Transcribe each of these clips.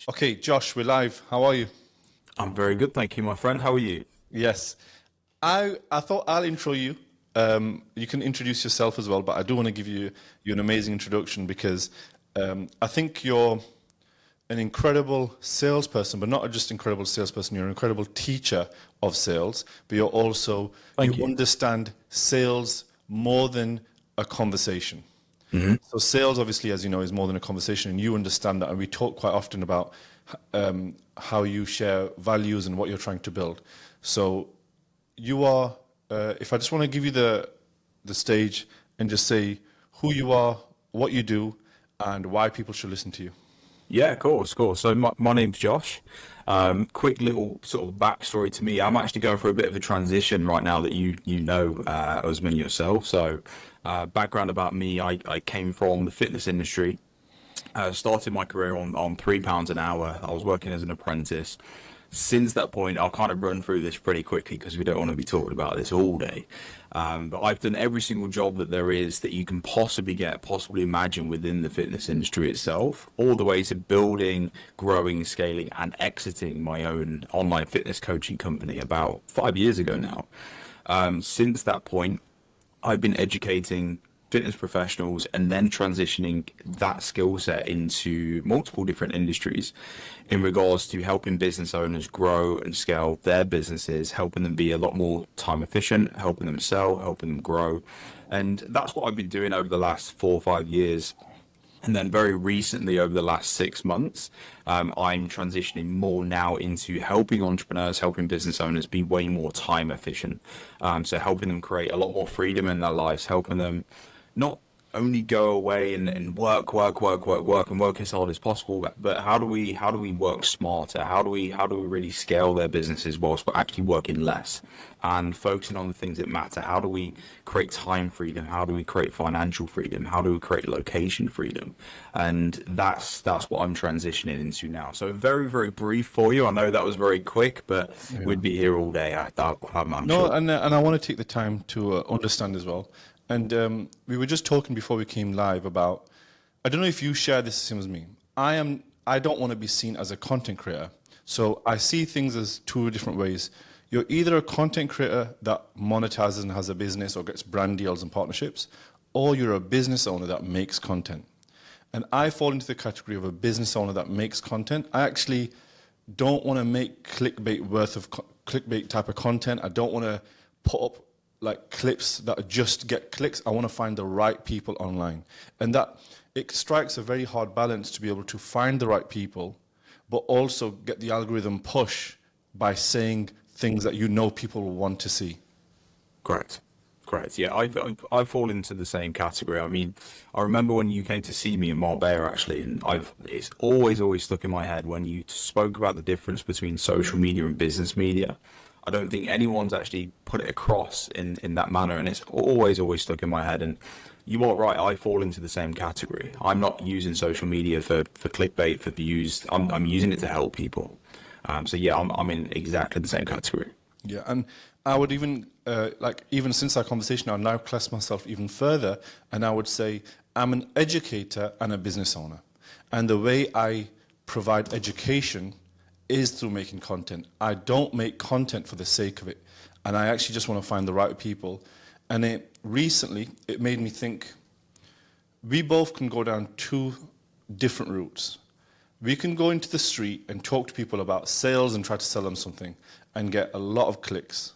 Okay, Josh, we're live. How are you? I'm very good, thank you, my friend. How are you? Yes. I thought I'll intro you. You can introduce yourself as well, but I do want to give you an amazing introduction because I think you're an incredible salesperson, but not just incredible salesperson, you're an incredible teacher of sales, but you Thank you. understand sales more than a conversation. So sales, obviously, as you know, is more than a conversation, and you understand that. And we talk quite often about how you share values and what you're trying to build. So you are. If I just want to give you the stage and just say who you are, what you do, and why people should listen to you. Yeah, of course, of course. So my name's Josh. Quick little sort of backstory to me. I'm actually going through a bit of a transition right now that you know, Usman, yourself. So background about me, I came from the fitness industry. Started my career on £3 an hour. I was working as an apprentice. Since that point, I'll kind of run through this pretty quickly because we don't want to be talking about this all day. But I've done every single job that there is that you can possibly imagine within the fitness industry itself, all the way to building, growing, scaling, and exiting my own online fitness coaching company about 5 years ago now. Since that point, I've been educating fitness professionals and then transitioning that skill set into multiple different industries in regards to helping business owners grow and scale their businesses, helping them be a lot more time efficient, helping them sell, helping them grow. And that's what I've been doing over the last 4 or 5 years. And then very recently, over the last 6 months, I'm transitioning more now into helping entrepreneurs, helping business owners be way more time efficient. So helping them create a lot more freedom in their lives, helping them not only go away and work and work as hard as possible, but how do we work smarter? How do we really scale their businesses whilst we're actually working less and focusing on the things that matter? How do we create time freedom? How do we create financial freedom? How do we create location freedom? And that's what I'm transitioning into now. So very, very brief for you. I know that was very quick, but we'd be here all day. I'm No, sure. and I want to take the time to understand as well. And we were just talking before we came live about. I don't know if you share this same as me. I don't want to be seen as a content creator. So I see things as two different ways. You're either a content creator that monetizes and has a business or gets brand deals and partnerships, or you're a business owner that makes content. And I fall into the category of a business owner that makes content. I actually don't want to make clickbait type of content. I don't want to put up like clips that just get clicks. I want to find the right people online. And that it strikes a very hard balance to be able to find the right people, but also get the algorithm push by saying things that people will want to see. Correct. Correct. Yeah, I fall into the same category. I mean, I remember when you came to see me in Marbella, actually, and it's always stuck in my head when you spoke about the difference between social media and business media. I don't think anyone's actually put it across in that manner, and it's always stuck in my head. And you are right, I fall into the same category. I'm not using social media for clickbait, for views. I'm using it to help people. So yeah, I'm in exactly the same category. Yeah, and I would even even since our conversation, I'll now class myself even further, and I would say I'm an educator and a business owner. And the way I provide education is through making content. I don't make content for the sake of it, and I actually just want to find the right people. And it made me think we both can go down two different routes. We can go into the street and talk to people about sales and try to sell them something and get a lot of clicks.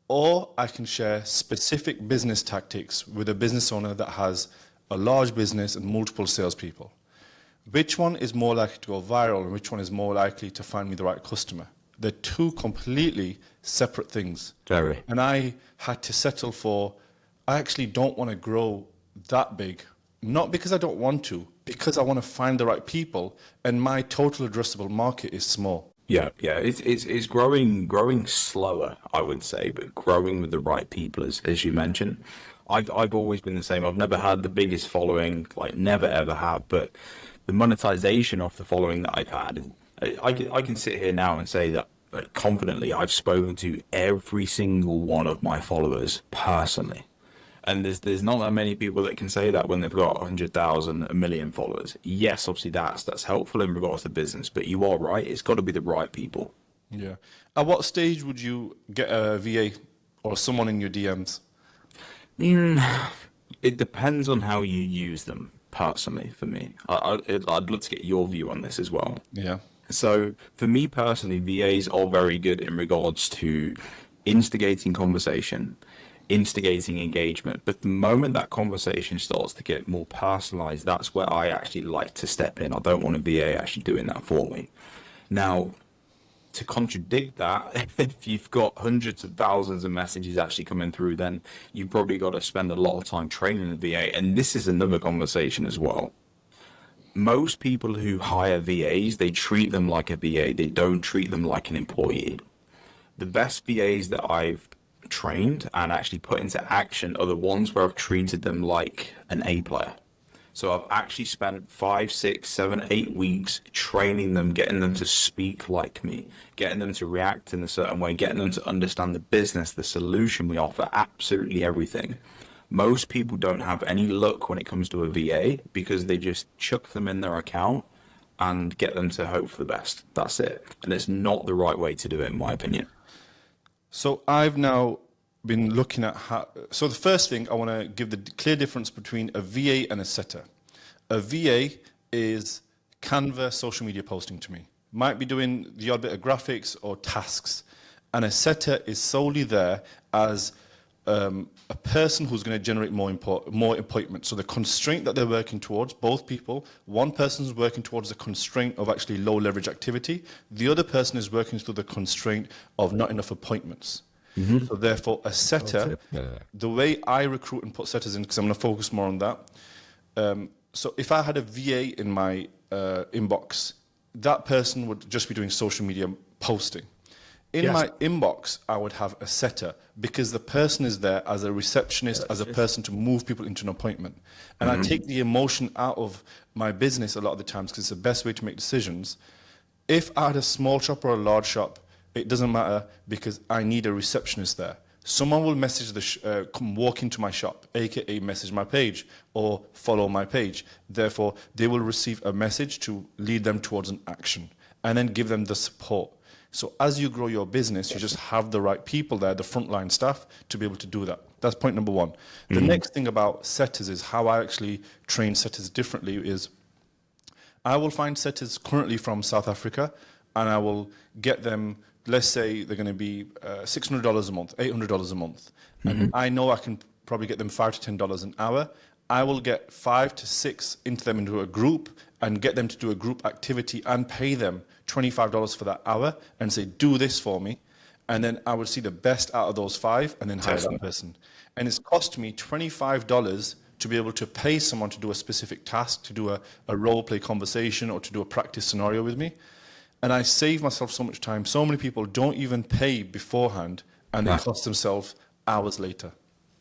Or I can share specific business tactics with a business owner that has a large business and multiple salespeople. Which one is more likely to go viral and which one is more likely to find me the right customer? They're two completely separate things. Very. And I had to settle for, I actually don't want to grow that big. Not because I don't want to, because I want to find the right people, and my total addressable market is small. Yeah. It's growing slower, I would say, but growing with the right people, as you mentioned. I've always been the same. I've never had the biggest following, like never ever have, but the monetization of the following that I've had, I can sit here now and say that confidently I've spoken to every single one of my followers personally. And there's not that many people that can say that when they've got 100,000, a million followers. Yes, obviously that's helpful in regards to business, but you are right. It's got to be the right people. Yeah. At what stage would you get a VA or someone in your DMs? It depends on how you use them. Personally, for me, I'd love to get your view on this as well. Yeah. So for me personally, VAs are very good in regards to instigating conversation, instigating engagement. But the moment that conversation starts to get more personalized, that's where I actually like to step in. I don't want a VA actually doing that for me. Now, to contradict that, if you've got hundreds of thousands of messages actually coming through, then you've probably got to spend a lot of time training the VA. And this is another conversation as well. Most people who hire VAs, they treat them like a VA. They don't treat them like an employee. The best VAs that I've trained and actually put into action are the ones where I've treated them like an A player. So I've actually spent 5, 6, 7, 8 weeks training them, getting them to speak like me, getting them to react in a certain way, getting them to understand the business, the solution we offer, absolutely everything. Most people don't have any luck when it comes to a VA because they just chuck them in their account and get them to hope for the best. That's it. And it's not the right way to do it, in my opinion. So I've now been looking at how. So the first thing I want to give the clear difference between a VA and a setter. A VA is Canva social media posting to me. Might be doing the odd bit of graphics or tasks. And a setter is solely there as a person who's going to generate more appointments. So the constraint that they're working towards, both people, one person is working towards the constraint of actually low leverage activity. The other person is working through the constraint of not enough appointments. Mm-hmm. So therefore, a setter, the way I recruit and put setters in, because I'm going to focus more on that. So if I had a VA in my inbox, that person would just be doing social media posting. In my inbox, I would have a setter because the person is there as a receptionist, as a person to move people into an appointment. And I take the emotion out of my business a lot of the times because it's the best way to make decisions. If I had a small shop or a large shop, it doesn't matter because I need a receptionist there. Someone will message come walk into my shop, aka message my page or follow my page. Therefore, they will receive a message to lead them towards an action and then give them the support. So as you grow your business, you just have the right people there, the frontline staff, to be able to do that. That's point number one. The next thing about setters is how I actually train setters differently is I will find setters currently from South Africa and I will get them, let's say they're going to be $600 a month, $800 a month. And I know I can probably get them $5 to $10 an hour. I will get 5 to 6 into a group and get them to do a group activity and pay them $25 for that hour and say, do this for me. And then I would see the best out of those 5 and then hire that person. And it's cost me $25 to be able to pay someone to do a specific task, to do a role play conversation or to do a practice scenario with me. And I save myself so much time. So many people don't even pay beforehand and they cost themselves hours later.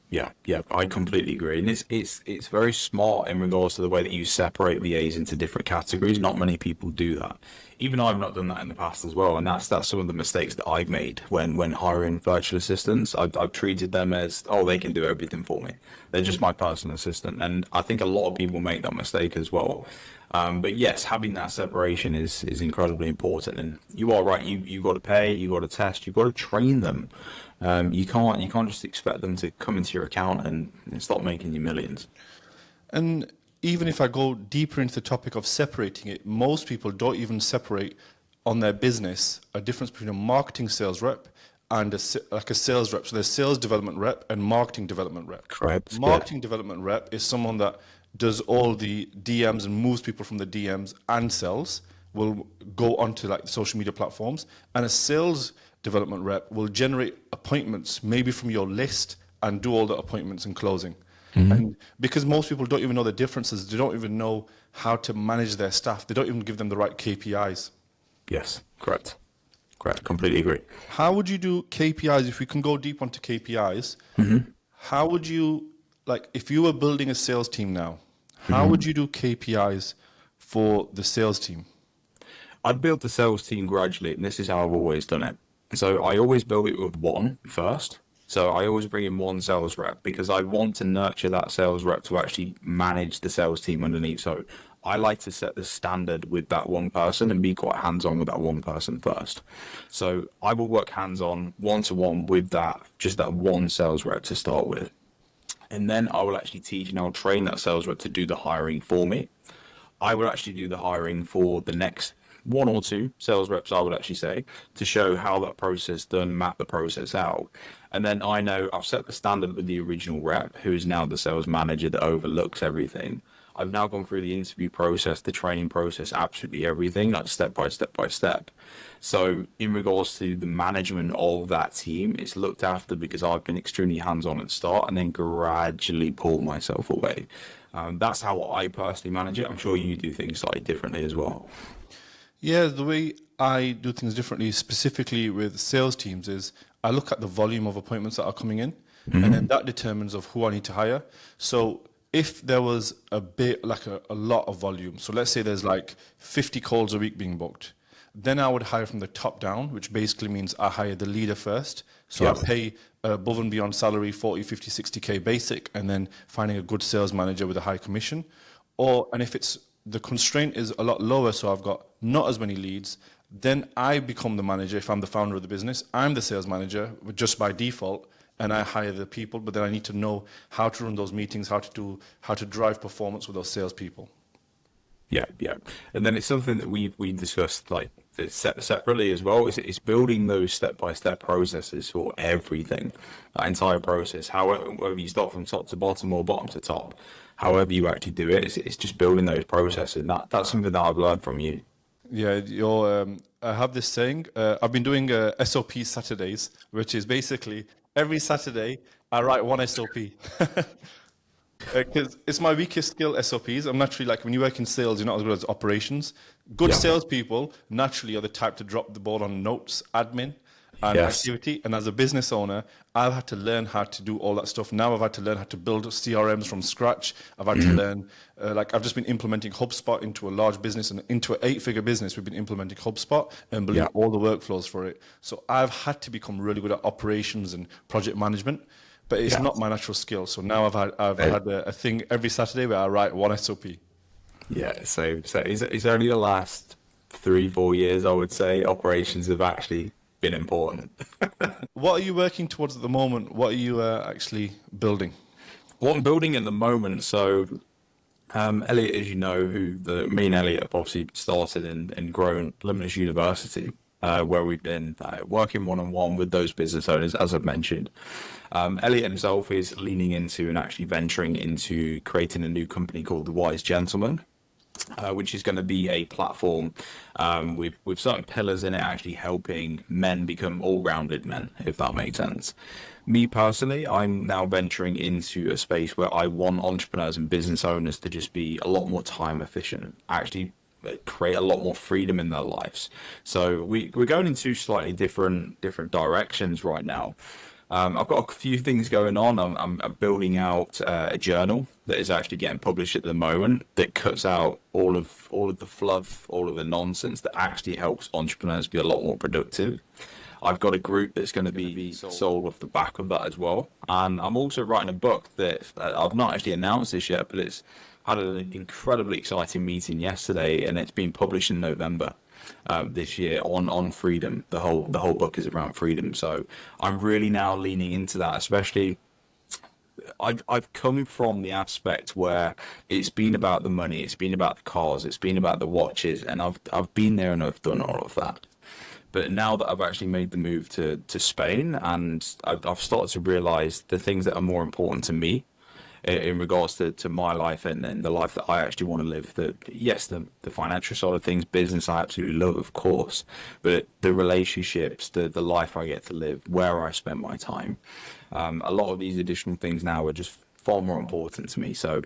Yeah, I completely agree. And it's very smart in regards to the way that you separate VAs into different categories. Not many people do that. Even I've not done that in the past as well. And that's some of the mistakes that I've made when hiring virtual assistants. I've treated them as, oh, they can do everything for me. They're just my personal assistant. And I think a lot of people make that mistake as well. But yes, having that separation is incredibly important. And you are right. You got to pay, you got to test, you got to train them. You can't just expect them to come into your account and start making you millions. And even if I go deeper into the topic of separating it, most people don't even separate on their business a difference between a marketing sales rep and a sales rep. So there's sales development rep and marketing development rep. Correct. Marketing development rep is someone that does all the DMs and moves people from the DMs and sells, will go onto like the social media platforms. And a sales development rep will generate appointments maybe from your list and do all the appointments and closing. And because most people don't even know the differences, they don't even know how to manage their staff. They don't even give them the right KPIs. Yes, correct. Completely agree. How would you do KPIs if we can go deep onto KPIs? How would you, like if you were building a sales team now, how would you do KPIs for the sales team? I'd build the sales team gradually, and this is how I've always done it. So I always build it with 1 first. So I always bring in one sales rep because I want to nurture that sales rep to actually manage the sales team underneath. So I like to set the standard with that one person and be quite hands-on with that one person first. So I will work hands-on, one-to-one with just that one sales rep to start with. And then I will actually teach and I'll train that sales rep to do the hiring for me. I would actually do the hiring for the next one or two sales reps, I would actually say, to show how that process done, map the process out. And then I know I've set the standard with the original rep, who is now the sales manager that overlooks everything. I've now gone through the interview process, the training process, absolutely everything, like step by step by step. So in regards to the management of that team, it's looked after because I've been extremely hands-on at the start and then gradually pull myself away. That's how I personally manage it. I'm sure you do things slightly differently as well. Yeah, the way I do things differently, specifically with sales teams, is I look at the volume of appointments that are coming in, and then that determines of who I need to hire. So if there was a bit like a lot of volume, so let's say there's like 50 calls a week being booked, then I would hire from the top down, which basically means I hire the leader first. So Yep. I pay above and beyond salary, 40, 50, 60K basic, and then finding a good sales manager with a high commission. And if it's the constraint is a lot lower, so I've got not as many leads, then I become the manager. If I'm the founder of the business, I'm the sales manager just by default, and I hire the people, but then I need to know how to run those meetings, how to drive performance with those salespeople. Yeah, yeah, and then it's something that we discussed like separately as well. It's building those step by step processes for everything, that entire process. However, whether you start from top to bottom or bottom to top, however you actually do it, it's just building those processes. And that's something that I've learned from you. Yeah, I have this saying. I've been doing SOP Saturdays, which is basically every Saturday I write one SOP. Because it's my weakest skill, SOPs. I'm naturally like when you work in sales, you're not as good as operations. Good Yeah. salespeople naturally are the type to drop the ball on notes, admin, and Yes. activity. And as a business owner, I've had to learn how to do all that stuff. Now I've had to learn how to build CRMs from scratch. I've had to learn, I've just been implementing HubSpot into a large business and into an 8-figure business. We've been implementing HubSpot and building Yeah. all the workflows for it. So I've had to become really good at operations and project management. But it's Yeah. not my natural skill. So now I've had a thing every Saturday where I write one SOP. Yeah, so it's only the last 3-4 years, I would say, operations have actually been important. What are you working towards at the moment? What are you actually building? What I'm building at the moment, so Elliot, as you know, me and Elliot have obviously started and grown Limitless University, where we've been working one-on-one with those business owners, as I've mentioned. Elliot himself is leaning into and actually venturing into creating a new company called The Wise Gentleman, which is going to be a platform with certain pillars in it, actually helping men become all-rounded men, if that makes sense. Me personally, I'm now venturing into a space where I want entrepreneurs and business owners to just be a lot more time efficient, actually create a lot more freedom in their lives. So we're going in two slightly different directions right now. I've got a few things going on. I'm building out a journal that is actually getting published at the moment that cuts out all of the fluff, all of the nonsense that actually helps entrepreneurs be a lot more productive. I've got a group that's going to be sold off the back of that as well. And I'm also writing a book that I've not actually announced this yet, but it's had an incredibly exciting meeting yesterday, and it's been published in November this year on freedom. The whole book is around freedom. So I'm really now leaning into that, especially. I've come from the aspect where it's been about the money, it's been about the cars, it's been about the watches, and I've been there and I've done all of that. But now that I've actually made the move to Spain, and I've started to realize the things that are more important to me in regards to my life and the life that I actually want to live. The financial side of things, business I absolutely love, of course, but the relationships, the life I get to live, where I spend my time, a lot of these additional things now are just far more important to me. So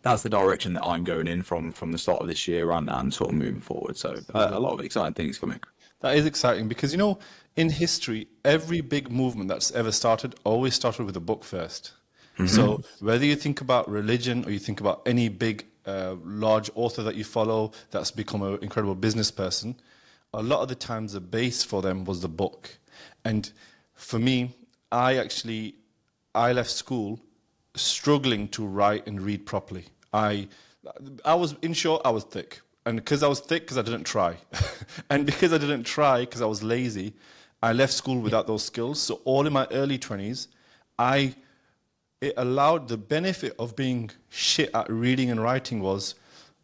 that's the direction that I'm going in from the start of this year and sort of moving forward. So a lot of exciting things coming. That is exciting because, in history, every big movement that's ever started always started with a book first. So whether you think about religion or you think about any big, large author that you follow that's become an incredible business person, a lot of the times the base for them was the book. And for me, I left school struggling to write and read properly. I was, in short, I was thick. And because I was thick, because I didn't try. And because I didn't try, because I was lazy, I left school without those skills. So all in my early 20s, it allowed the benefit of being shit at reading and writing was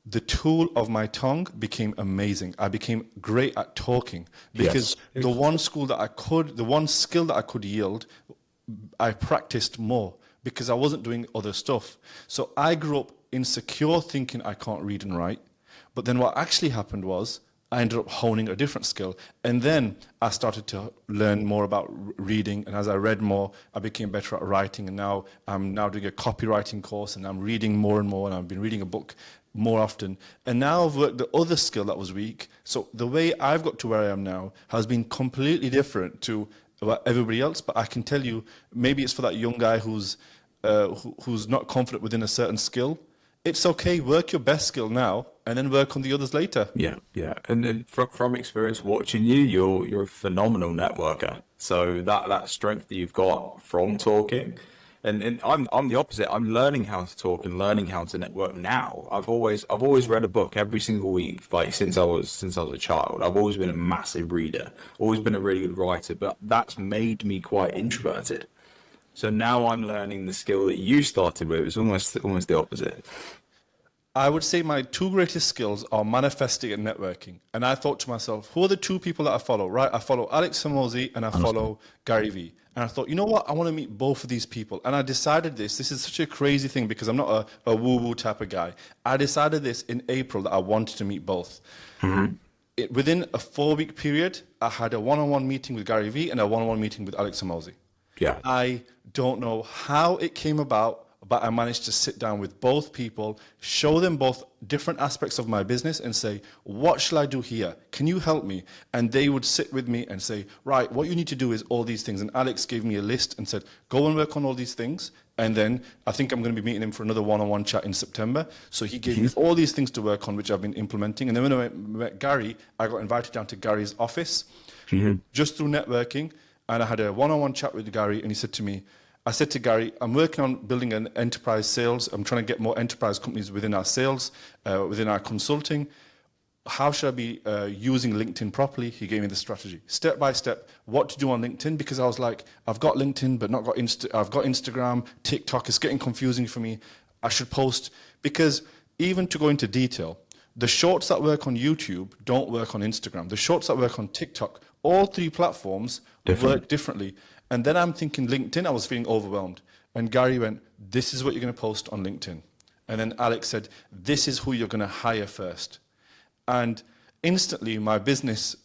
the tool of my tongue became amazing. I became great at talking because the one skill that I could yield, I practiced more because I wasn't doing other stuff. So I grew up insecure thinking I can't read and write. But then what actually happened was I ended up honing a different skill. And then I started to learn more about reading. And as I read more, I became better at writing. And now I'm now doing a copywriting course and I'm reading more and more. And I've been reading a book more often. And now I've worked the other skill that was weak. So the way I've got to where I am now has been completely different to everybody else. But I can tell you, maybe it's for that young guy who's not confident within a certain skill. It's okay, work your best skill now and then work on the others later. Yeah, yeah. And then from experience watching you, you're a phenomenal networker. So that strength that you've got from talking, and I'm the opposite. I'm learning how to talk and learning how to network now. I've always read a book every single week, like since I was a child. I've always been a massive reader, always been a really good writer, but that's made me quite introverted. So now I'm learning the skill that you started with. It's almost the opposite. I would say my two greatest skills are manifesting and networking. And I thought to myself, who are the two people that I follow, right? I follow Alex Hormozi and I follow Gary Vee. And I thought, you know what? I want to meet both of these people. And I decided this is such a crazy thing because I'm not a woo-woo type of guy. I decided this in April that I wanted to meet both. Within a 4-week period, I had a one-on-one meeting with Gary Vee and a one-on-one meeting with Alex Hormozi. Yeah. I don't know how it came about, but I managed to sit down with both people, show them both different aspects of my business and say, what shall I do here? Can you help me? And they would sit with me and say, right, what you need to do is all these things. And Alex gave me a list and said, go and work on all these things. And then I think I'm going to be meeting him for another one-on-one chat in September. So he gave me all these things to work on, which I've been implementing. And then when I met Gary, I got invited down to Gary's office just through networking. And I had a one-on-one chat with Gary, and he said to me, I said to Gary, I'm working on building an enterprise sales. I'm trying to get more enterprise companies within our sales, within our consulting. How should I be using LinkedIn properly? He gave me the strategy, step by step, what to do on LinkedIn, because I was like, I've got LinkedIn, but not got I've got Instagram, TikTok. It's getting confusing for me. I should post, because even to go into detail, the shorts that work on YouTube don't work on Instagram. The shorts that work on TikTok, all three platforms work differently. And then I'm thinking LinkedIn, I was feeling overwhelmed. And Gary went, this is what you're going to post on LinkedIn. And then Alex said, this is who you're going to hire first. And instantly my business,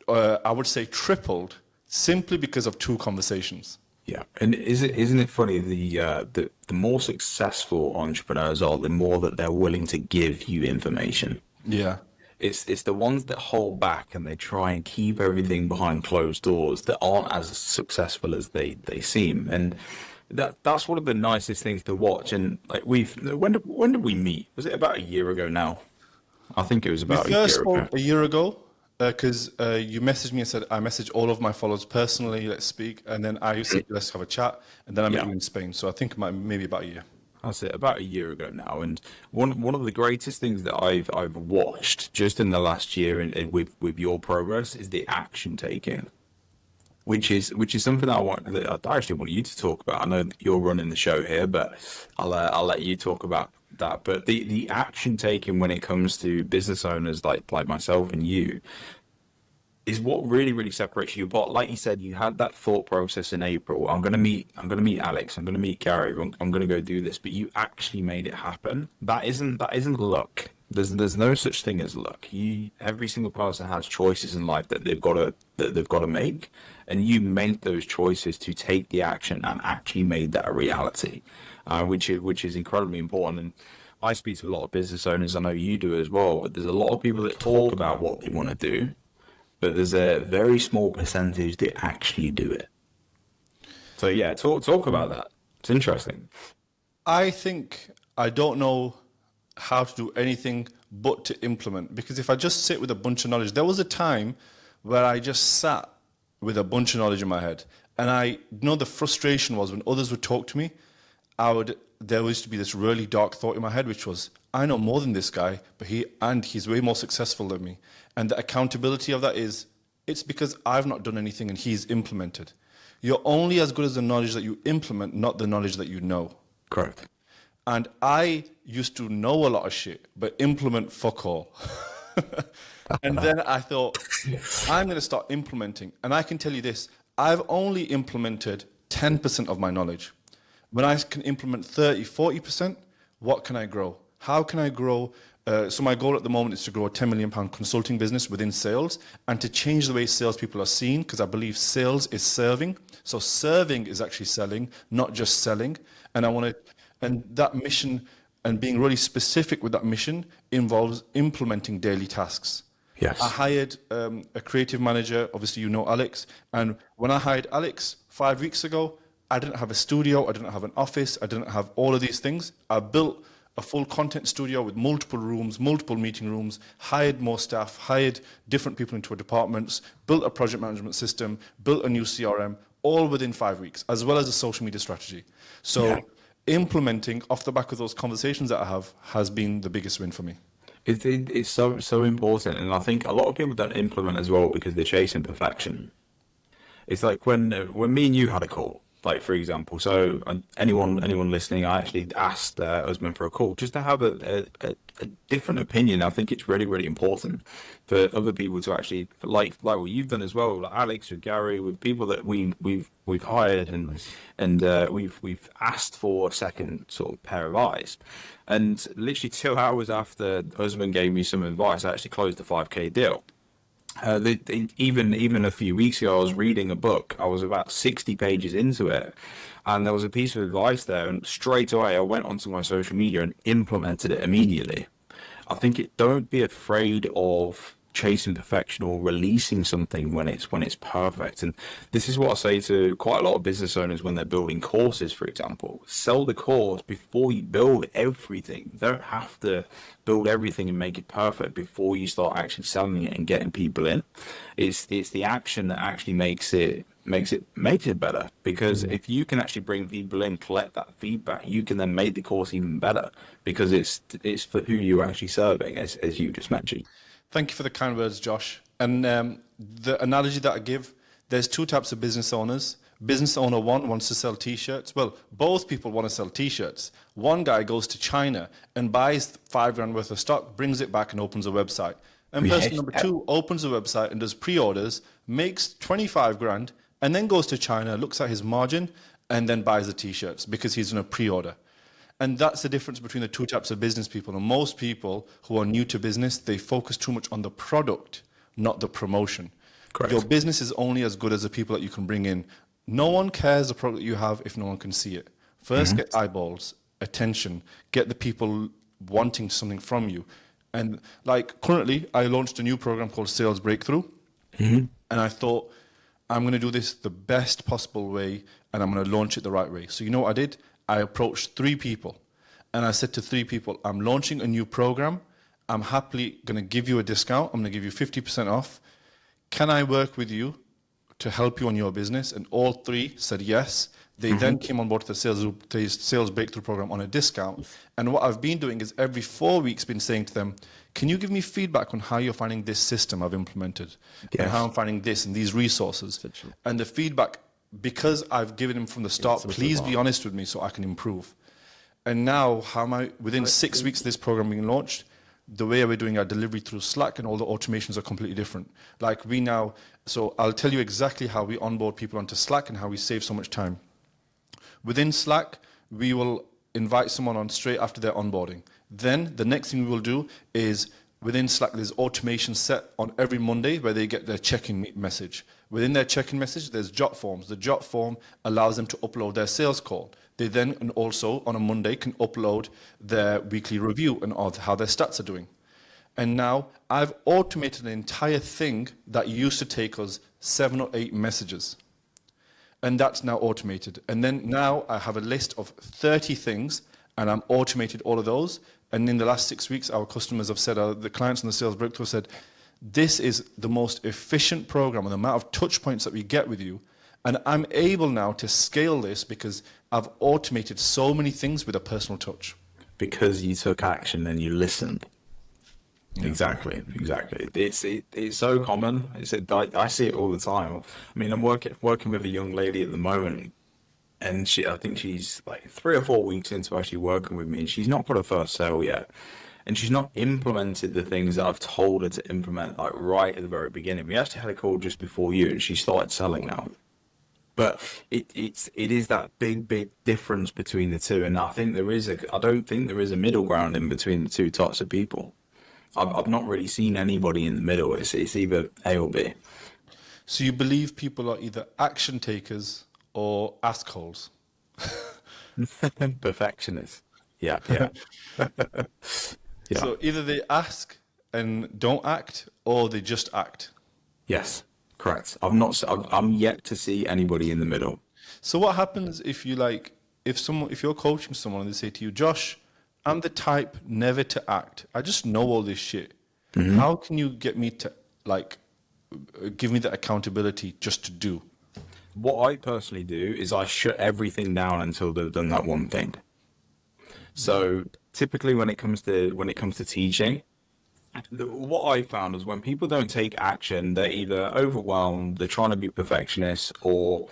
I would say, tripled simply because of 2 conversations. Yeah, and isn't it funny, the more successful entrepreneurs are, the more that they're willing to give you information. Yeah. It's the ones that hold back and they try and keep everything behind closed doors that aren't as successful as they seem. And that's one of the nicest things to watch. And like when did we meet? Was it about a year ago now? I think it was about a year ago. A year ago, because you messaged me and said, I message all of my followers personally, let's speak. And then I said, let's have a chat. And then I met you in Spain. So I think maybe about a year. That's it, about a year ago now. And one of the greatest things that I've watched just in the last year and with your progress is the action taking, which is something that I actually want you to talk about. I know that you're running the show here, but I'll let you talk about that. But the action taking when it comes to business owners like myself and you is what really separates you. But like you said, you had that thought process in April. I'm gonna meet Alex. I'm gonna meet Gary. I'm gonna go do this. But you actually made it happen. That isn't luck. There's no such thing as luck. Every single person has choices in life that they've got to make, and you made those choices to take the action and actually made that a reality, which is incredibly important. And I speak to a lot of business owners. I know you do as well. But there's a lot of people that talk about what they want to do, but there's a very small percentage that actually do it. So yeah, talk about that. It's interesting. I think I don't know how to do anything but to implement, because if I just sit with a bunch of knowledge, there was a time where I just sat with a bunch of knowledge in my head And I know the frustration was when others would talk to me, there used to be this really dark thought in my head, which was, I know more than this guy, but he's way more successful than me. And the accountability of that is, it's because I've not done anything and he's implemented. You're only as good as the knowledge that you implement, not the knowledge that you know. Correct. And I used to know a lot of shit, but implement fuck all. And then I thought, I'm going to start implementing. And I can tell you this, I've only implemented 10% of my knowledge. When I can implement 30, 40%, what can I grow? How can I grow? So my goal at the moment is to grow a £10 million consulting business within sales and to change the way salespeople are seen, because I believe sales is serving. So serving is actually selling, not just selling. And that mission and being really specific with that mission involves implementing daily tasks. Yes. I hired a creative manager, obviously you know Alex, and when I hired Alex 5 weeks ago, I didn't have a studio, I didn't have an office, I didn't have all of these things. I built a full content studio with multiple rooms, multiple meeting rooms, hired more staff, hired different people into our departments, built a project management system, built a new CRM, all within 5 weeks, as well as a social media strategy. So implementing off the back of those conversations that I have has been the biggest win for me. It's so important, and I think a lot of people don't implement as well because they're chasing perfection. It's like when me and you had a call, like for example. So anyone listening, I actually asked Usman for a call just to have a different opinion. I think it's really, really important for other people to actually like what you've done as well, like Alex with Gary, with people that we've hired and we've asked for a second sort of pair of eyes. And literally 2 hours after Usman gave me some advice, I actually closed a 5K deal. Even a few weeks ago, I was reading a book. I was about 60 pages into it, and there was a piece of advice there, and straight away I went onto my social media and implemented it immediately. I think don't be afraid of chasing perfection or releasing something when it's perfect. And this is what I say to quite a lot of business owners when they're building courses, for example. Sell the course before you build everything. You don't have to build everything and make it perfect before you start actually selling it and getting people in. It's the action that actually makes it better, because if you can actually bring people in, collect that feedback, you can then make the course even better, because it's for who you're actually serving, as you just mentioned. Thank you for the kind words, Josh. And the analogy that I give, there's 2 types of business owners. Business owner 1 wants to sell T-shirts. Well, both people want to sell T-shirts. One guy goes to China and buys $5,000 worth of stock, brings it back and opens a website. And person number 2 opens a website and does pre-orders, makes 25 grand, and then goes to China, looks at his margin, and then buys the T-shirts because he's in a pre-order. And that's the difference between the 2 types of business people. And most people who are new to business, they focus too much on the product, not the promotion. Correct. Your business is only as good as the people that you can bring in. No one cares the product you have if no one can see it. First, get eyeballs, attention, get the people wanting something from you. And like currently, I launched a new program called Sales Breakthrough. And I thought, I'm going to do this the best possible way, and I'm going to launch it the right way. So you know what I did? I approached 3 people, and I said to 3 people, I'm launching a new program. I'm happily going to give you a discount. I'm going to give you 50% off. Can I work with you to help you on your business? And all 3 said yes. They then came on board to the sales breakthrough program on a discount. And what I've been doing is every 4 weeks been saying to them, can you give me feedback on how you're finding this system I've implemented and how I'm finding this and these resources? And the feedback, because I've given him from the start, please be honest with me so I can improve. And now, within 6 weeks of this program being launched, the way we're doing our delivery through Slack and all the automations are completely different. So I'll tell you exactly how we onboard people onto Slack and how we save so much time. Within Slack, we will invite someone on straight after their onboarding. Then the next thing we will do is within Slack, there's automation set on every Monday where they get their check-in message. Within their check-in message, there's jot forms. The jot form allows them to upload their sales call. They then, and also on a Monday, can upload their weekly review and of how their stats are doing. And now I've automated an entire thing that used to take us 7 or 8 messages. And that's now automated. And then now I have a list of 30 things, and I'm automated all of those. And in the last 6 weeks, our customers have said, the clients in the Sales Breakthrough said, this is the most efficient program, and the amount of touch points that we get with you And I'm able now to scale this because I've automated so many things with a personal touch. Because you took action and you listened. Yeah. Exactly. It's so common. I see it all the time. I mean, I'm working with a young lady at the moment, and I think she's like 3 or 4 weeks into actually working with me, and she's not got her first sale yet, and she's not implemented the things that I've told her to implement like right at the very beginning. We actually had a call just before you, and she started selling now. But it is that big difference between the two, and I don't think there is a middle ground in between the two types of people. I've not really seen anybody in the middle. It's either A or B. So you believe people are either action takers or ASKHOLES? Perfectionist. Yeah, yeah, yeah. So either they ask and don't act, or they just act. Yes, correct. I'm yet to see anybody in the middle. So what happens if if you're coaching someone and they say to you, Josh, I'm the type never to act. I just know all this shit. How can you get me to give me that accountability just to do? What I personally do is I shut everything down until they've done that one thing. So typically when it comes to teaching, what I found is when people don't take action, they're either overwhelmed, they're trying to be perfectionists, or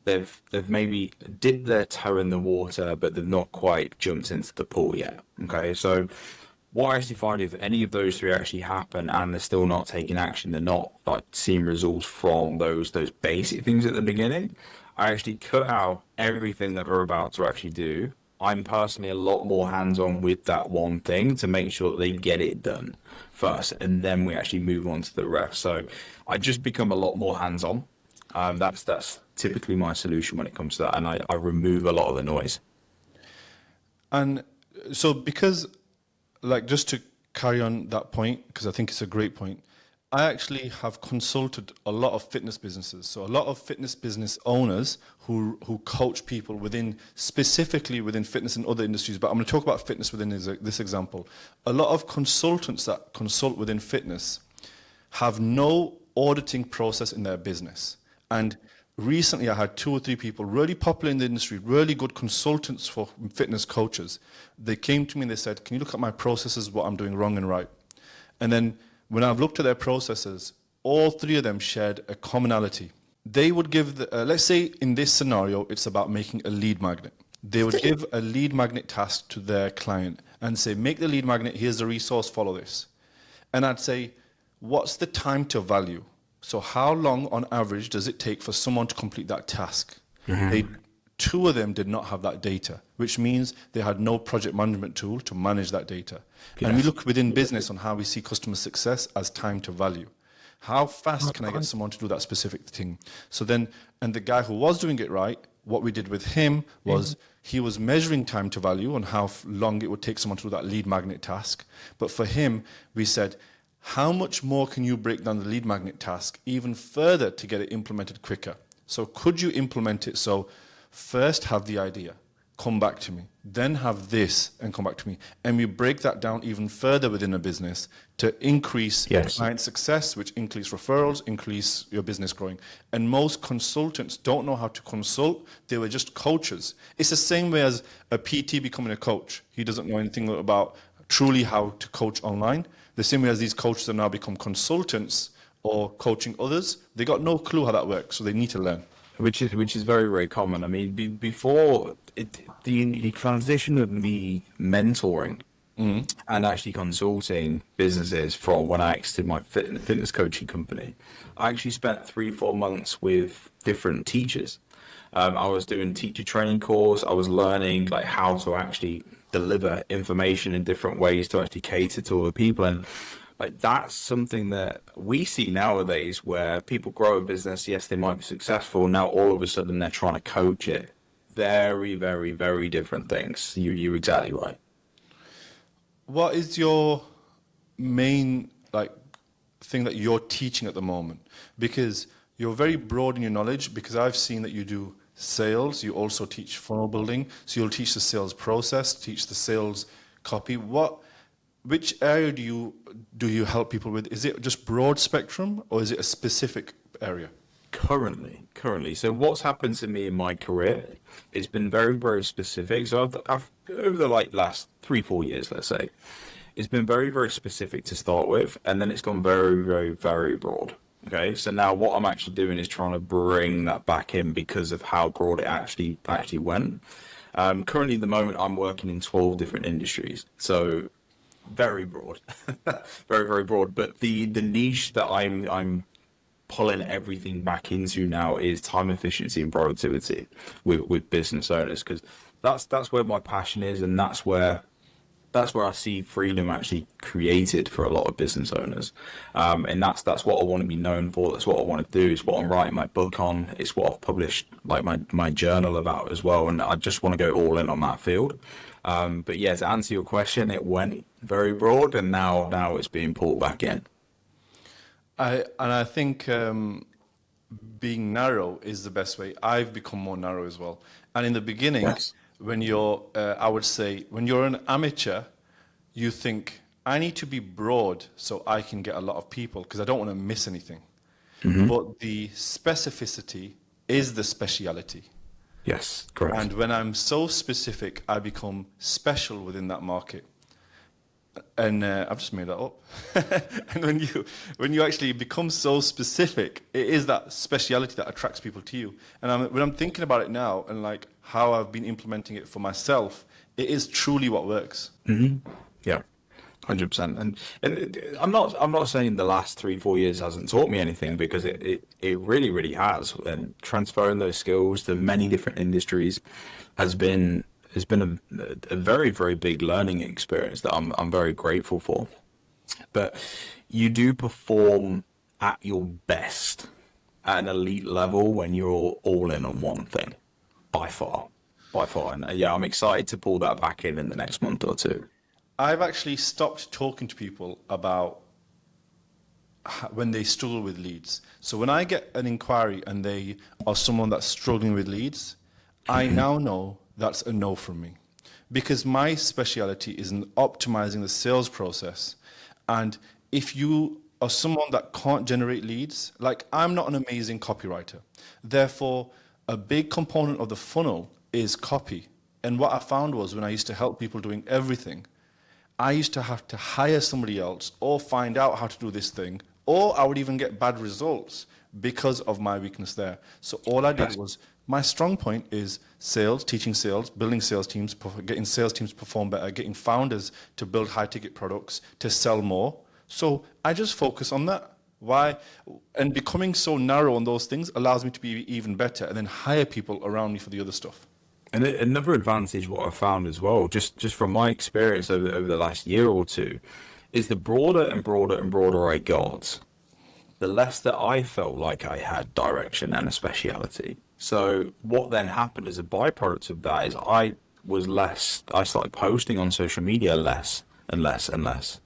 they've maybe dipped their toe in the water, but they've not quite jumped into the pool yet. Okay, so what I actually find, if any of those three actually happen and they're still not taking action, they're not like seeing results from those basic things at the beginning, I actually cut out everything that we're about to actually do. I'm personally a lot more hands-on with that one thing to make sure that they get it done first, and then we actually move on to the rest. So I just become a lot more hands-on. That's typically my solution when it comes to that, and I remove a lot of the noise. And so because, just to carry on that point, because I think it's a great point, I actually have consulted a lot of fitness businesses. So a lot of fitness business owners who coach people specifically within fitness and other industries, but I'm going to talk about fitness within this example. A lot of consultants that consult within fitness have no auditing process in their business. And recently I had 2 or 3 people really popular in the industry, really good consultants for fitness coaches. They came to me and they said, can you look at my processes, what I'm doing wrong and right? And then when I've looked at their processes, all 3 of them shared a commonality. They would give, let's say in this scenario, it's about making a lead magnet. They would give a lead magnet task to their client and say, make the lead magnet, here's the resource, follow this. And I'd say, what's the time to value? So how long on average does it take for someone to complete that task? 2 of them did not have that data, which means they had no project management tool to manage that data. Yes. And we look within business on how we see customer success as time to value. How fast can I get someone to do that specific thing? So then, and the guy who was doing it right, what we did with him was he was measuring time to value on how long it would take someone to do that lead magnet task. But for him, we said, how much more can you break down the lead magnet task even further to get it implemented quicker? So could you implement it so first have the idea, come back to me, then have this and come back to me. And we break that down even further within a business to increase client success, which increase referrals, increase your business growing. And most consultants don't know how to consult. They were just coaches. It's the same way as a PT becoming a coach. He doesn't know anything about truly how to coach online. The same way as these coaches have now become consultants or coaching others. They got no clue how that works, so they need to learn. Which is very, very common. I mean, before the transition of me mentoring and actually consulting businesses from when I exited my fitness coaching company, I actually spent 3-4 months with different teachers. I was doing teacher training course. I was learning how to actually deliver information in different ways to actually cater to other people. And that's something that we see nowadays where people grow a business. Yes, they might be successful. Now, all of a sudden, they're trying to coach it. Very, very, very different things. You're exactly right. What is your main thing that you're teaching at the moment? Because you're very broad in your knowledge, because I've seen that you do sales. You also teach funnel building. So you'll teach the sales process, teach the sales copy. Which area do you help people with? Is it just broad spectrum, or is it a specific area? Currently. So what's happened to me in my career, it's been very, very specific. So I've over the last 3-4 years, let's say, it's been very, very specific to start with, and then it's gone very, very, very broad. Okay, so now what I'm actually doing is trying to bring that back in because of how broad it actually went. Currently, at the moment, I'm working in 12 different industries, so very broad, very, very broad. But the niche that I'm pulling everything back into now is time efficiency and productivity with business owners, because that's where my passion is, and that's where I see freedom actually created for a lot of business owners, and that's what I want to be known for. That's what I want to do. It's what I'm writing my book on. It's what I've published like my journal about as well, and I just want to go all in on that field. But yeah, to answer your question, it went very broad, and now it's being pulled back in. I think being narrow is the best way. I've become more narrow as well. And in the beginning, Yes. when you're, I would say, when you're an amateur, you think, I need to be broad so I can get a lot of people because I don't want to miss anything. But the specificity is the speciality. Yes, correct. And when I'm so specific, I become special within that market. And I've just made that up. And when you actually become so specific, it is that speciality that attracts people to you. And when I'm thinking about it now and like how I've been implementing it for myself, it is truly what works. Yeah, 100%. And I'm not saying the last 3-4 years hasn't taught me anything, because it really, really has. And transferring those skills to many different industries has been a very, very big learning experience that I'm very grateful for. But you do perform at your best at an elite level when you're all in on one thing, by far. And yeah, I'm excited to pull that back in the next month or two. I've actually stopped talking to people about when they struggle with leads. So when I get an inquiry and they are someone that's struggling with leads, I now know that's a no from me, because my speciality is in optimizing the sales process. And if you are someone that can't generate leads, like I'm not an amazing copywriter, therefore a big component of the funnel is copy. And what I found was when I used to help people doing everything, I used to have to hire somebody else or find out how to do this thing, or I would even get bad results because of my weakness there. So all I did was, my strong point is sales, teaching sales, building sales teams, getting sales teams to perform better, getting founders to build high-ticket products, to sell more. So I just focus on that. Why? And becoming so narrow on those things allows me to be even better and then hire people around me for the other stuff. And another advantage, what I found as well, just from my experience over the last year or two, is the broader and broader and broader I got, the less that I felt like I had direction and a speciality. So what then happened as a byproduct of that is I started posting on social media less and less and less,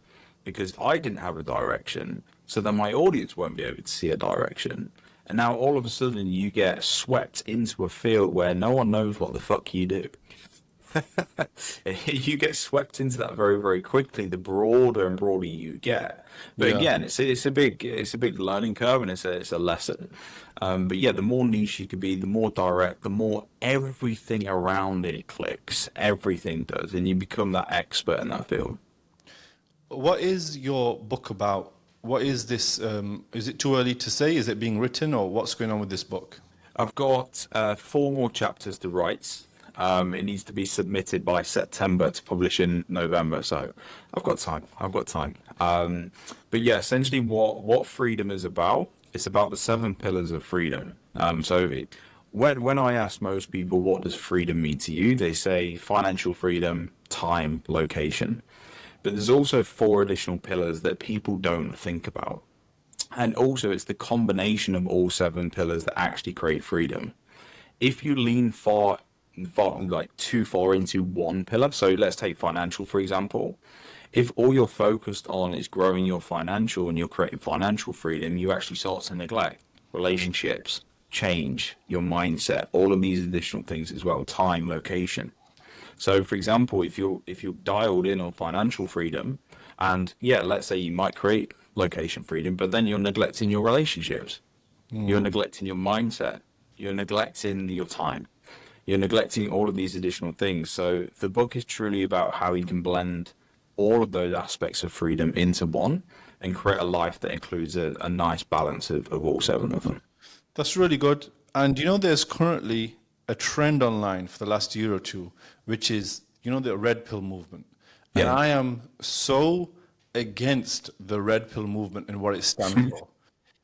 because I didn't have a direction. So then my audience won't be able to see a direction. And now all of a sudden you get swept into a field where no one knows what the fuck you do. You get swept into that very, very quickly, the broader and broader you get. But Yeah. again, it's a big learning curve, and it's a lesson. But yeah, the more niche you can be, the more direct, the more everything around it clicks. Everything does, and you become that expert in that field. What is your book about? What is this? Is it too early to say? Is it being written, or what's going on with this book? I've got 4 more chapters to write. It needs to be submitted by September to publish in November, so I've got time. But yeah, essentially what freedom is about, it's about the 7 pillars of freedom. When I ask most people, what does freedom mean to you? They say financial freedom, time, location. But there's also 4 additional pillars that people don't think about. And also it's the combination of all 7 pillars that actually create freedom. If you lean too far into one pillar, so let's take financial, for example. If all you're focused on is growing your financial and you're creating financial freedom, you actually start to neglect relationships, change, your mindset, all of these additional things as well, time, location. So for example, if you're dialed in on financial freedom, and yeah, let's say you might create location freedom, but then you're neglecting your relationships. You're neglecting your mindset. You're neglecting your time. You're neglecting all of these additional things. So the book is truly about how you can blend all of those aspects of freedom into one and create a life that includes a nice balance of all seven of them. That's really good. And you know, there's currently a trend online for the last year or two, which is, you know, the red pill movement. And Yeah. I am so against the red pill movement and what it stands for.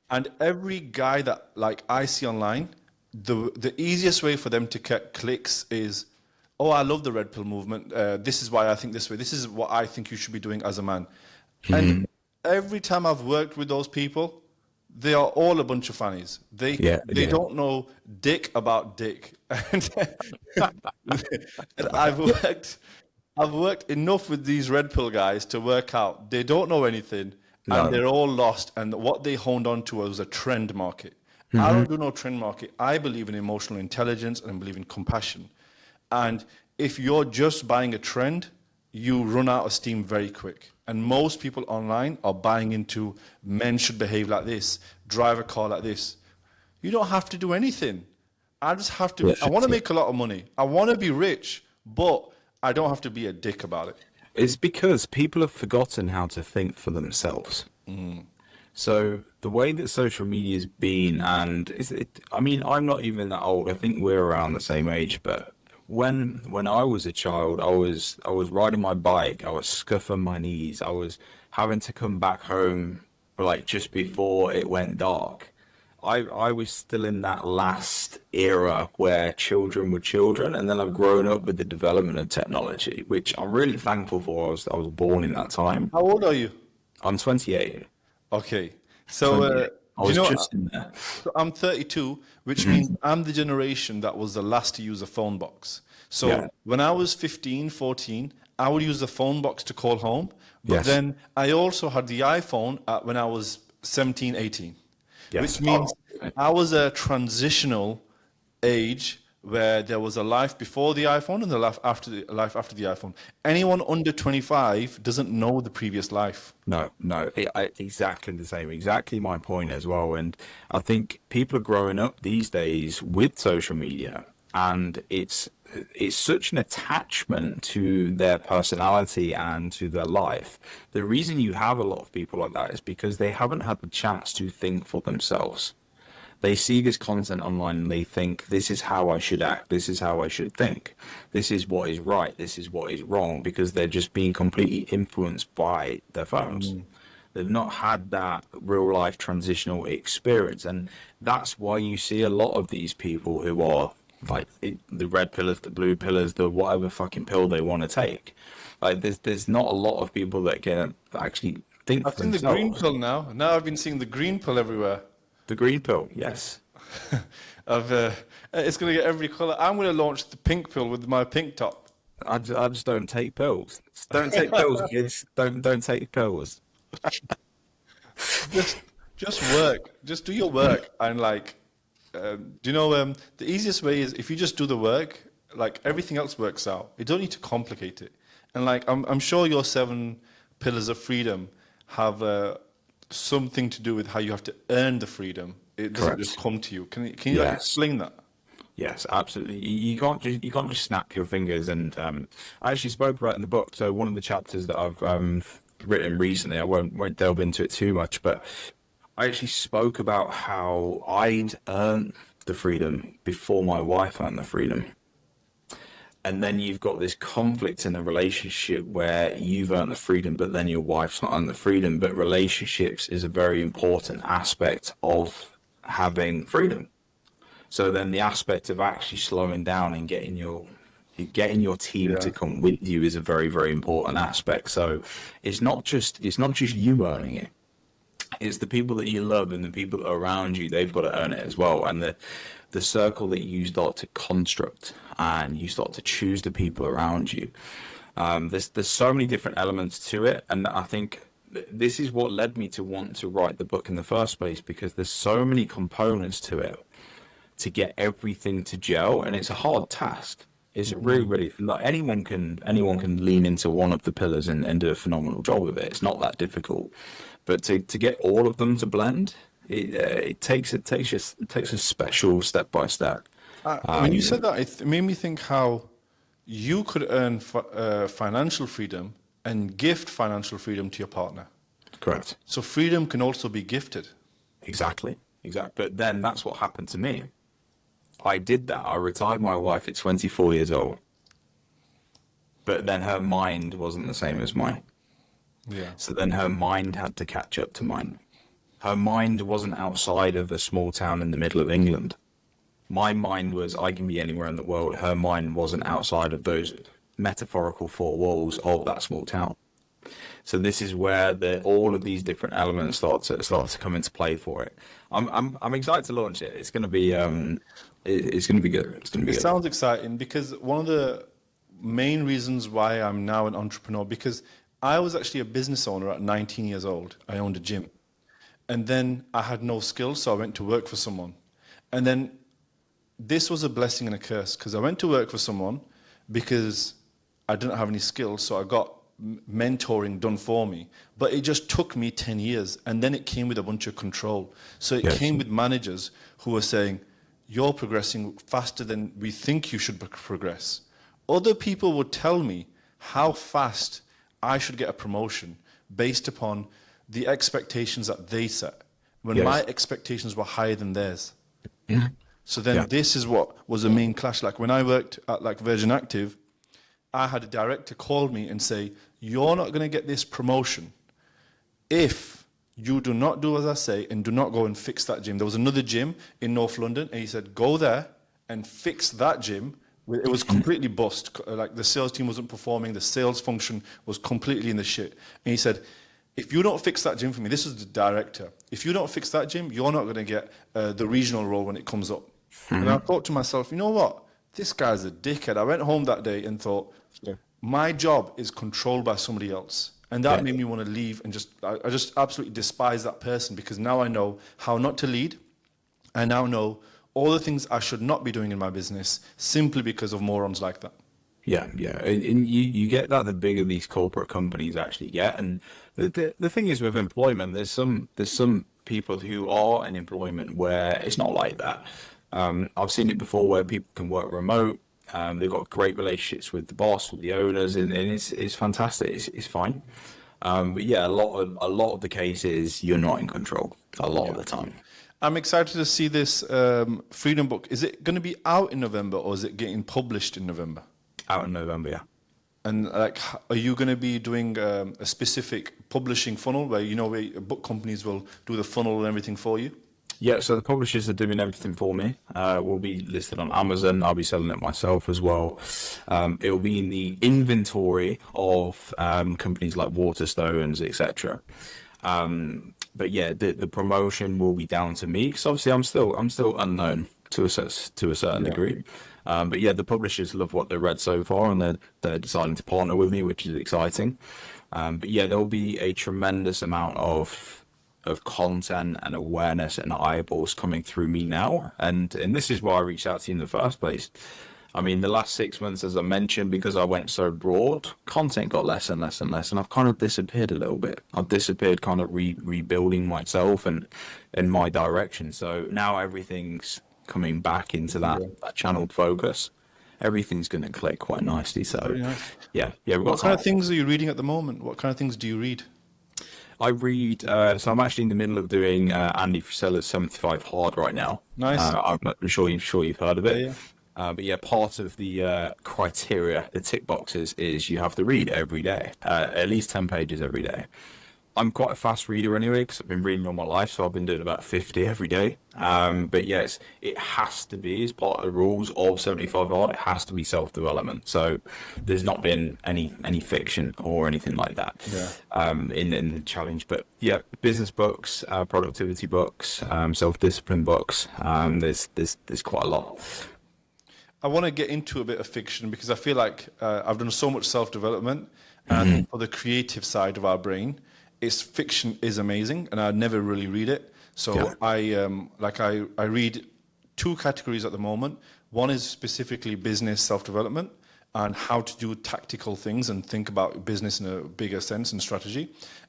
And every guy that like I see online, the easiest way for them to get clicks is, oh, I love the red pill movement. This is why I think this way. This is what I think you should be doing as a man. And every time I've worked with those people, they are all a bunch of fannies. They don't know dick about dick. And I've worked enough with these red pill guys to work out they don't know anything No. and they're all lost. And what they honed on to was a trend market. I don't do no trend market. I believe in emotional intelligence and I believe in compassion. And if you're just buying a trend, you run out of steam very quick. And most people online are buying into men should behave like this, drive a car like this. You don't have to do anything. I just have to, I want to make a lot of money. I want to be rich, but I don't have to be a dick about it. It's because people have forgotten how to think for themselves. So the way that social media's been, and I mean, I'm not even that old. I think we're around the same age. But when I was a child, I was riding my bike. I was scuffing my knees. I was having to come back home like just before it went dark. I was still in that last era where children were children, and then I've grown up with the development of technology, which I'm really thankful for. I was born in that time. How old are you? I'm 28. Okay. So, I was just in there. so I'm 32, which means I'm the generation that was the last to use a phone box. So Yeah. when I was 15, 14, I would use the phone box to call home. But Yes. then I also had the iPhone when I was 17, 18. Yes. Which means Oh. I was a transitional age where there was a life before the iPhone and the life after the iPhone. Anyone under 25 doesn't know the previous life. No, exactly the same. Exactly my point as well. And I think people are growing up these days with social media, and it's such an attachment to their personality and to their life. The reason you have a lot of people like that is because they haven't had the chance to think for themselves. They see this content online and they think, this is how I should act, this is how I should think, this is what is right, this is what is wrong, because they're just being completely influenced by their phones. They've not had that real life transitional experience. And that's why you see a lot of these people who are like the red pillars, the blue pillars, the whatever fucking pill they want to take. Like there's not a lot of people that can actually think I've for seen the green themselves. pill now. Now I've been seeing the green pill everywhere. The green pill, yes. It's going to get every color. I'm going to launch the pink pill with my pink top. I just don't take pills. Don't take pills, kids. Don't take pills. Just work. Just do your work. And like, do you know, the easiest way is if you just do the work, like everything else works out. You don't need to complicate it. And like, I'm sure your 7 pillars of freedom have something to do with how you have to earn the freedom. It doesn't Correct. just come to you. Can you like, Yes. explain that? Yes, absolutely. You can't just snap your fingers. And I actually spoke about it in the book. So one of the chapters that I've written recently, I won't delve into it too much, but I actually spoke about how I'd earned the freedom before my wife earned the freedom. And then you've got this conflict in a relationship where you've earned the freedom, but then your wife's not earned the freedom. But relationships is a very important aspect of having freedom. So then the aspect of actually slowing down and getting your team to come with you is a very, very important aspect. So it's not just you earning it. It's the people that you love and the people that are around you. They've got to earn it as well. And the circle that you start to construct and you start to choose the people around you. There's so many different elements to it. And I think this is what led me to want to write the book in the first place, because there's so many components to it to get everything to gel. And it's a hard task. It's really, really, like anyone can lean into one of the pillars and do a phenomenal job with it. It's not that difficult. But to get all of them to blend it takes a special step by step. When you said that, it made me think how you could earn financial freedom and gift financial freedom to your partner. Correct. So freedom can also be gifted. Exactly. But then that's what happened to me. I did that. I retired my wife at 24 years old. But then her mind wasn't the same as mine. Yeah. So then her mind had to catch up to mine. Her mind wasn't outside of a small town in the middle of England. My mind was, I can be anywhere in the world. Her mind wasn't outside of those metaphorical four walls of that small town. So this is where all of these different elements start to come into play for it. I'm excited to launch it. It's going to be it's going to be good. It's going to be It good. sounds exciting because one of the main reasons why I'm now an entrepreneur, because I was actually a business owner at 19 years old. I owned a gym. And then I had no skills, so I went to work for someone. And then this was a blessing and a curse because I went to work for someone because I didn't have any skills, so I got mentoring done for me. But it just took me 10 years, and then it came with a bunch of control. So it Yes. came with managers who were saying, you're progressing faster than we think you should progress. Other people would tell me how fast I should get a promotion based upon the expectations that they set, when Yes. my expectations were higher than theirs. Yeah. So then Yeah. this is what was a main clash. Like when I worked at like Virgin Active, I had a director call me and say, you're not going to get this promotion if you do not do as I say and do not go and fix that gym. There was another gym in North London, and he said, go there and fix that gym. It was completely bust. Like the sales team wasn't performing. The sales function was completely in the shit. And he said, if you don't fix that gym for me, this is the director. If you don't fix that gym, you're not going to get the regional role when it comes up. And I thought to myself, you know what? This guy's a dickhead. I went home that day and thought, my job is controlled by somebody else. And that Yeah. made me want to leave and I just absolutely despise that person because now I know how not to lead. I now know all the things I should not be doing in my business simply because of morons like that. Yeah, and you get that the bigger these corporate companies actually get, and the thing is with employment, there's some people who are in employment where it's not like that. I've seen it before where people can work remote. They've got great relationships with the boss, with the owners, and it's fantastic. It's fine. But yeah, a lot of the cases you're not in control a lot of the time. I'm excited to see this Freedom book. Is it going to be out in November or is it getting published in November? Out in November, yeah. And like, are you going to be doing a specific publishing funnel where, you know, where book companies will do the funnel and everything for you? Yeah, so the publishers are doing everything for me. We'll be listed on Amazon. I'll be selling it myself as well. It will be in the inventory of companies like Waterstones, etc. But yeah, the promotion will be down to me because obviously I'm still unknown to a certain degree. But yeah, the publishers love what they've read so far, and they're deciding to partner with me, which is exciting. But yeah, there will be a tremendous amount of content and awareness and eyeballs coming through me now, and this is why I reached out to you in the first place. I mean, the last 6 months, as I mentioned, because I went so broad, content got less and less and less, and I've kind of disappeared a little bit. I've disappeared, kind of rebuilding myself and in my direction. So now everything's coming back into that channeled focus. Everything's going to click quite nicely. So Very nice. yeah, we've got What kind of time. things are you reading at the moment? What kind of things do you read? I read, so I'm actually in the middle of doing Andy Frisella's 75 Hard right now. Nice. I'm not sure you've heard of it. Yeah. But yeah, part of the criteria, the tick boxes, is you have to read every day, at least 10 pages every day. I'm quite a fast reader anyway, because I've been reading all my life, so I've been doing about 50 every day. But yes, it has to be, as part of the rules of 75 Hard, it has to be self-development. So there's not been any fiction or anything like that in the challenge. But yeah, business books, productivity books, self-discipline books, there's quite a lot. I want to get into a bit of fiction because I feel like I've done so much self-development, and I think for the creative side of our brain, fiction is amazing, and I never really read it. So I read two categories at the moment. One is specifically business self-development, and how to do tactical things and think about business in a bigger sense and strategy.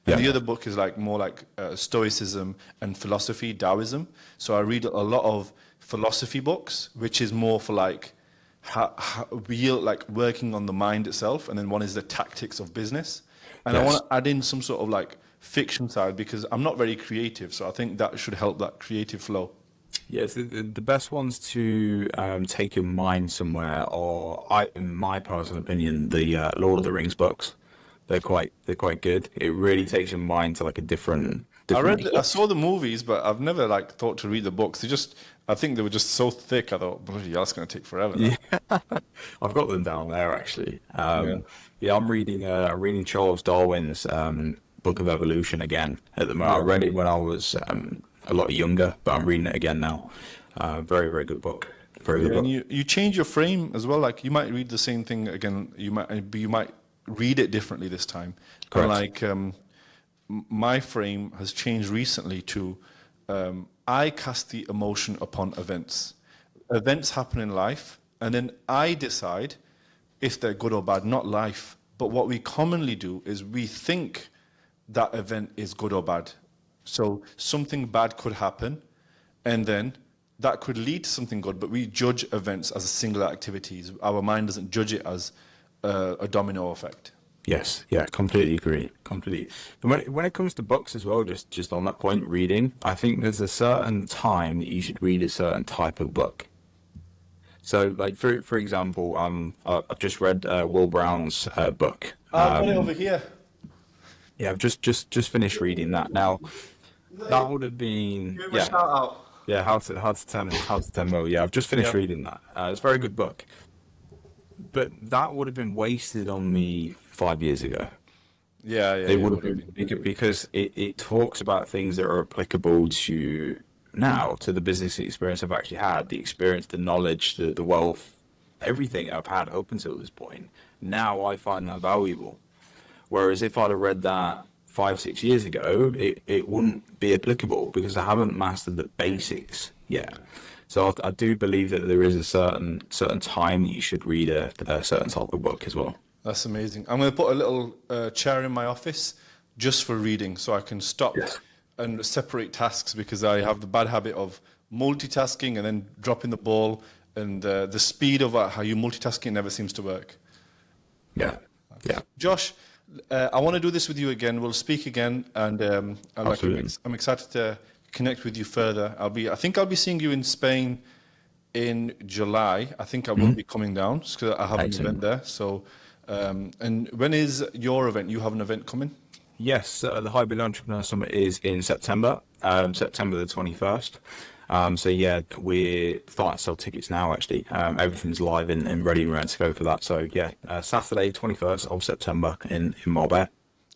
And Yeah. the other book is like more like Stoicism and philosophy, Taoism. So I read a lot of philosophy books, which is more for like how real, like working on the mind itself. And then one is the tactics of business. And I Yes. want to add in some sort of like fiction side because I'm not very creative. So I think that should help that creative flow. Yes, the best ones to take your mind somewhere, or in my personal opinion, the Lord of the Rings books. They're quite good. It really takes your mind to like a I saw the movies, but I've never like thought to read the books. I think they were just so thick. I thought, bloody hell, it's going to take forever. Now. Yeah, I've got them down there actually. Yeah. Yeah, I'm reading Charles Darwin's Book of Evolution again at the moment. I read it when I was a lot younger, but I'm reading it again now. Very, very good book. Very good And book. you change your frame as well. Like you might read the same thing again. You might read it differently this time. Correct. And like my frame has changed recently to I cast the emotion upon events. Events happen in life, and then I decide if they're good or bad, not life. But what we commonly do is we think that event is good or bad. So something bad could happen, and then that could lead to something good, but we judge events as singular activities. Our mind doesn't judge it as a domino effect. Yes, yeah, completely agree. Completely. And when it comes to books as well, just on that point, reading, I think there's a certain time that you should read a certain type of book. So, like for example, I've just read Will Brown's book. I've got it over here. Yeah, I've just finished reading that. Now, that would have been Give him a shout out. yeah, how to 10 mil. Yeah, I've just finished Yeah. reading that. It's a very good book, but that would have been wasted on me 5 years ago. Yeah, They would have would've been because it talks about things that are applicable to now, to the business experience I've actually had, the experience, the knowledge, the wealth, everything I've had up until this point. Now I find that valuable. Whereas if I'd have read that 5, 6 years ago, it wouldn't be applicable because I haven't mastered the basics yet. So I do believe that there is a certain time that you should read a certain type of book as well. That's amazing. I'm going to put a little chair in my office just for reading so I can stop Yes. and separate tasks because I have the bad habit of multitasking and then dropping the ball, and the speed of how you multitasking never seems to work. Yeah, yeah. Josh, I want to do this with you again. We'll speak again, and Absolutely. I'm excited to connect with you further. I think I'll be seeing you in Spain in July. I think I will be coming down because I have an Excellent. event there. So, and when is your event? You have an event coming? Yes, the Hybrid Entrepreneur Summit is in September, September the 21st. So yeah, we're starting to sell tickets now actually. Everything's live and ready and to go for that. So yeah, Saturday 21st of September in Marbella.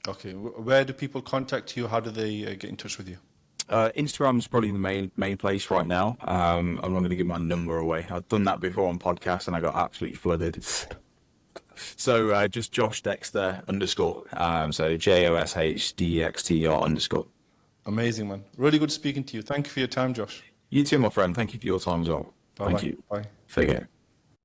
Okay. Where do people contact you? How do they get in touch with you? Instagram's probably the main place right now. I'm not going to give my number away. I've done that before on podcasts and I got absolutely flooded. So just Josh Dexter _. So JOSHDXTR _. Amazing, man. Really good speaking to you. Thank you for your time, Josh. You too, my friend. Thank you for your time as well. Bye-bye. Thank you. Bye. Take care.